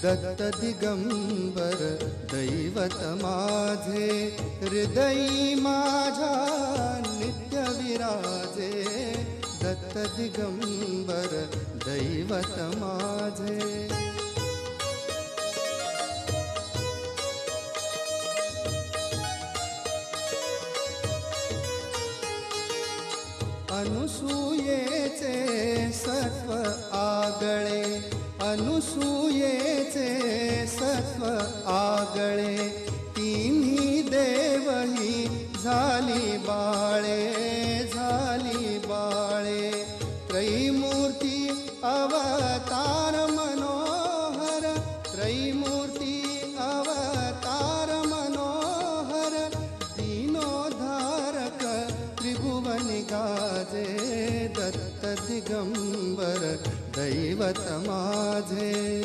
दत्त दिगंबर दैवत माझे, हृदयी माझ्या नित्य विराजे. दत्त दिगंबर दैवत माझे. अनुसूयेचे सत्व आगळे, अनुसूयेचे सत्व आगळे. तिन्ही देवही झाली बाळे, झाली बाळे. त्रैमूर्ती अवतार मनोहर, त्रैमूर्ती अवतार मनोहर. दीनोद्धारक त्रिभुवनि गाजे. दत्त दिगंबर दैवत माझे.